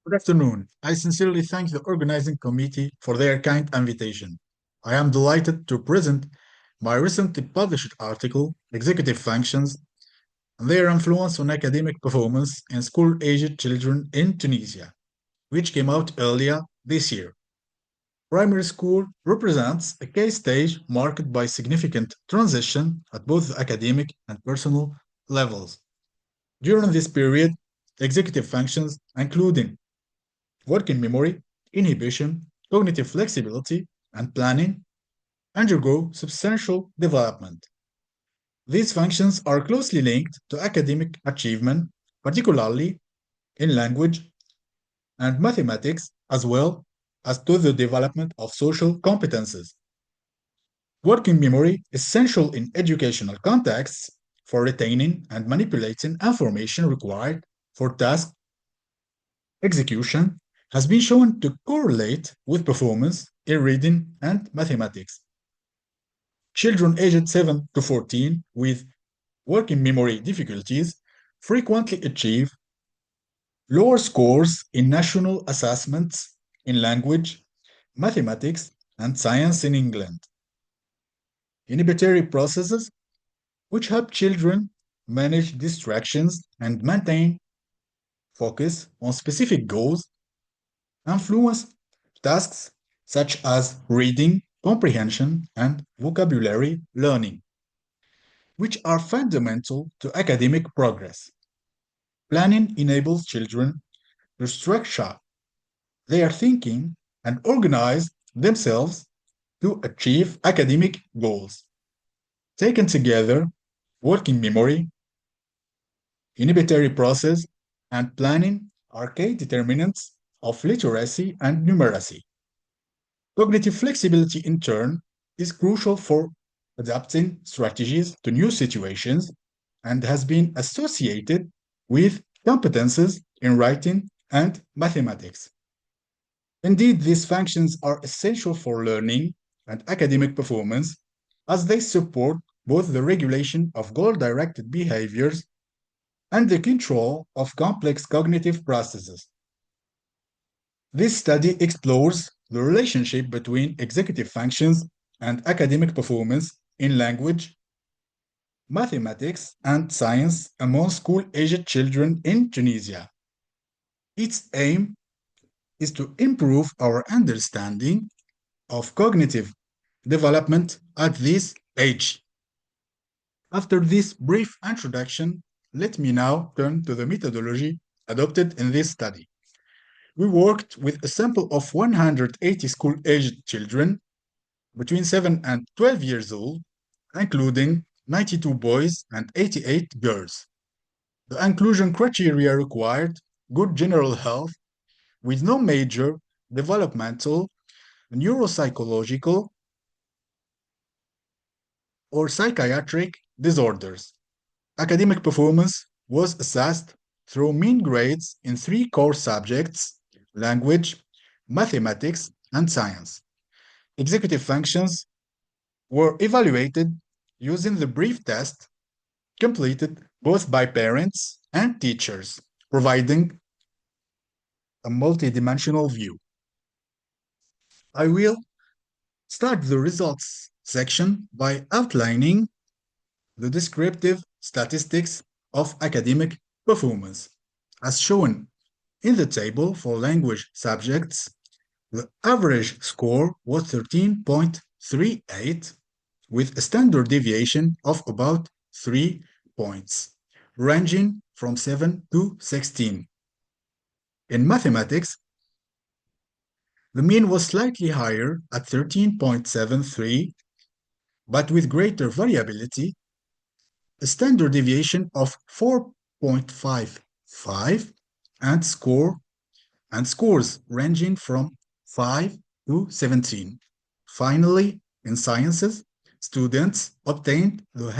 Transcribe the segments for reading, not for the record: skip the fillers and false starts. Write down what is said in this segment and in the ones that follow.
Good afternoon. I sincerely thank the organizing committee for their kind invitation. I am delighted to present my recently published article, Executive Functions and Their Influence on Academic Performance in School-Aged Children in Tunisia, which came out earlier this year. Primary school represents a case stage marked by significant transition at both the academic and personal levels. During this period, executive functions, including working memory, inhibition, cognitive flexibility, and planning undergo substantial development. These functions are closely linked to academic achievement, particularly in language and mathematics, as well as to the development of social competences. Working memory is essential in educational contexts for retaining and manipulating information required for task execution has been shown to correlate with performance in reading and mathematics. Children aged 7 to 14 with working memory difficulties frequently achieve lower scores in national assessments in language, mathematics, and science in England. Inhibitory processes, which help children manage distractions and maintain focus on specific goals, influence tasks such as reading, comprehension, and vocabulary learning, which are fundamental to academic progress. Planning enables children to structure their thinking and organize themselves to achieve academic goals. Taken together, working memory, inhibitory process, and planning are key determinants of literacy and numeracy. Cognitive flexibility, in turn, is crucial for adapting strategies to new situations and has been associated with competences in writing and mathematics. Indeed, these functions are essential for learning and academic performance as they support both the regulation of goal-directed behaviors and the control of complex cognitive processes. This study explores the relationship between executive functions and academic performance in language, mathematics, and science among school-aged children in Tunisia. Its aim is to improve our understanding of cognitive development at this age. After this brief introduction, let me now turn to the methodology adopted in this study. We worked with a sample of 180 school-aged children between 7 and 12 years old, including 92 boys and 88 girls. The inclusion criteria required good general health with no major developmental, neuropsychological, or psychiatric disorders. Academic performance was assessed through mean grades in three core subjects: language, mathematics, and science. Executive functions were evaluated using the brief test completed both by parents and teachers, providing a multidimensional view. I will start the results section by outlining the descriptive statistics of academic performance. As shown in the table for language subjects, the average score was 13.38 with a standard deviation of about 3 points, ranging from 7 to 16. In mathematics, the mean was slightly higher at 13.73, but with greater variability, a standard deviation of 4.55 and scores ranging from 5 to 17. Finally, in sciences, students obtained the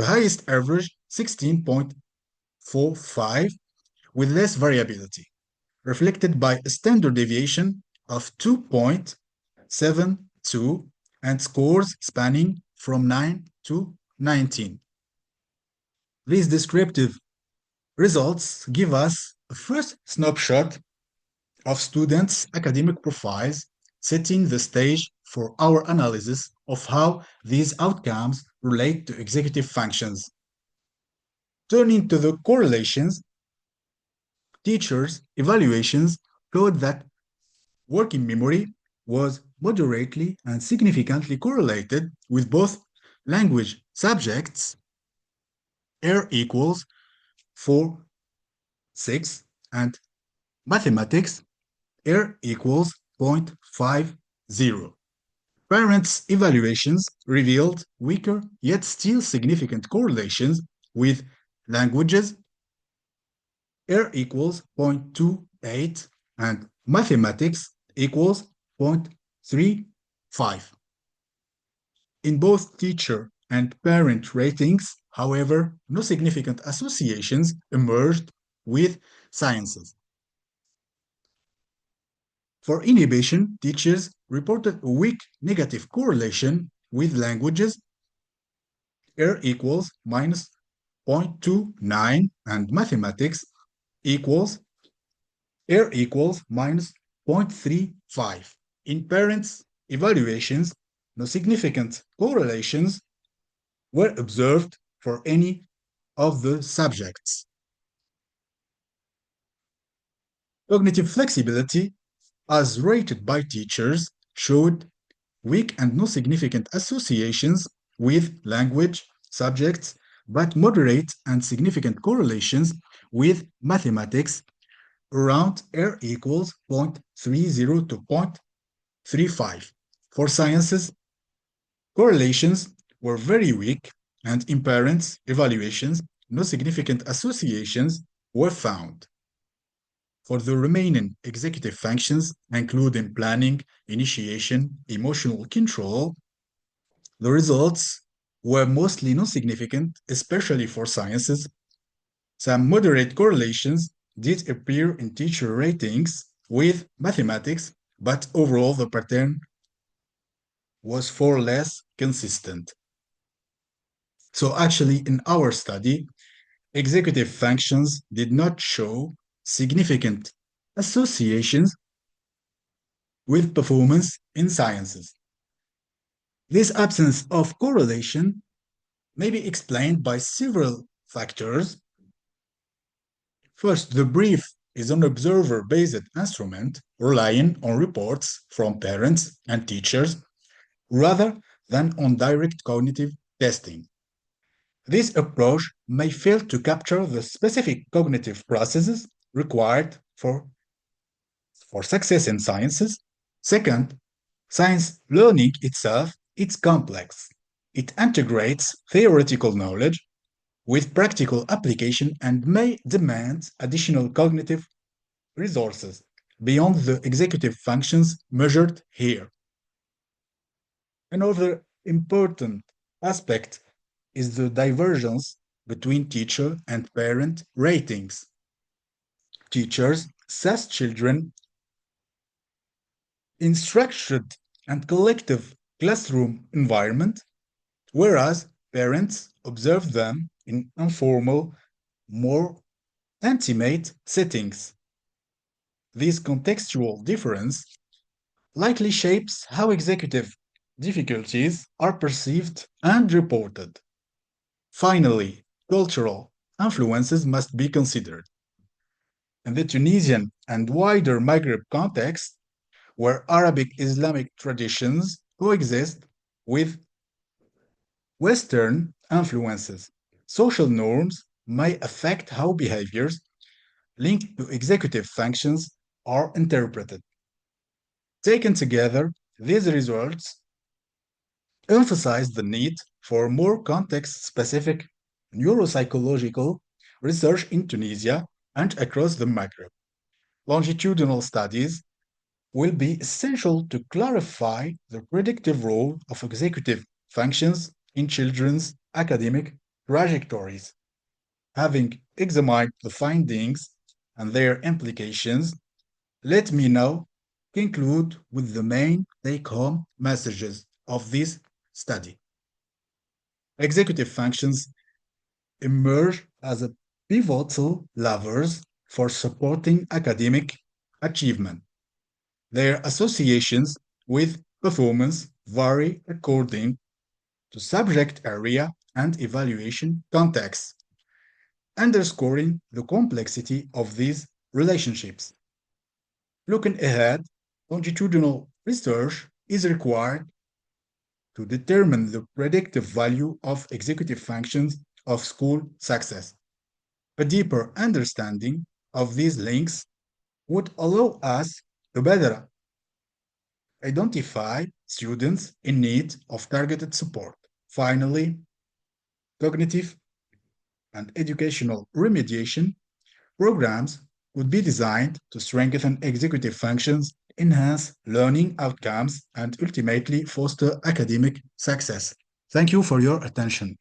highest average 16.45 with less variability, reflected by a standard deviation of 2.72 and scores spanning from 9 to 19. These descriptive results give us a first snapshot of students' academic profiles, setting the stage for our analysis of how these outcomes relate to executive functions. Turning to the correlations, teachers' evaluations showed that working memory was moderately and significantly correlated with both language subjects, R equals 4, 6, and mathematics, R equals 0.50. Parents' evaluations revealed weaker yet still significant correlations with languages, R equals 0.28, and mathematics equals 0.35. In both teacher and parent ratings, however, no significant associations emerged with sciences. For inhibition, teachers reported a weak negative correlation with languages, R equals minus 0.29, and mathematics equals R equals minus 0.35. In parents' evaluations, no significant correlations were observed for any of the subjects. Cognitive flexibility, as rated by teachers, showed weak and no significant associations with language subjects, but moderate and significant correlations with mathematics around R equals 0.30 to 0.35. For sciences, correlations were very weak, and in parents' evaluations, no significant associations were found. For the remaining executive functions, including planning, initiation, emotional control, the results were mostly non-significant, especially for sciences. Some moderate correlations did appear in teacher ratings with mathematics, but overall the pattern was far less consistent. So actually, in our study, executive functions did not show significant associations with performance in sciences. This absence of correlation may be explained by several factors. First, the brief is an observer-based instrument relying on reports from parents and teachers rather than on direct cognitive testing. This approach may fail to capture the specific cognitive processes required for success in sciences. Second, science learning itself is complex. It integrates theoretical knowledge with practical application and may demand additional cognitive resources beyond the executive functions measured here. Another important aspect is the divergence between teacher and parent ratings. Teachers assess children in structured and collective classroom environment, whereas parents observe them in informal, more intimate settings. This contextual difference likely shapes how executive difficulties are perceived and reported. Finally, cultural influences must be considered. In the Tunisian and wider Maghreb context, where Arabic Islamic traditions coexist with Western influences, social norms may affect how behaviors linked to executive functions are interpreted. Taken together, these results emphasize the need for more context specific neuropsychological research in Tunisia and across the Maghreb. Longitudinal studies will be essential to clarify the predictive role of executive functions in children's academic trajectories. Having examined the findings and their implications, let me now conclude with the main take-home messages of this study. Executive functions emerge as a pivotal levers for supporting academic achievement. Their associations with performance vary according to subject area and evaluation context, underscoring the complexity of these relationships. Looking ahead, longitudinal research is required to determine the predictive value of executive functions of school success. A deeper understanding of these links would allow us to better identify students in need of targeted support. Finally, cognitive and educational remediation programs would be designed to strengthen executive functions, enhance learning outcomes, and ultimately foster academic success. Thank you for your attention.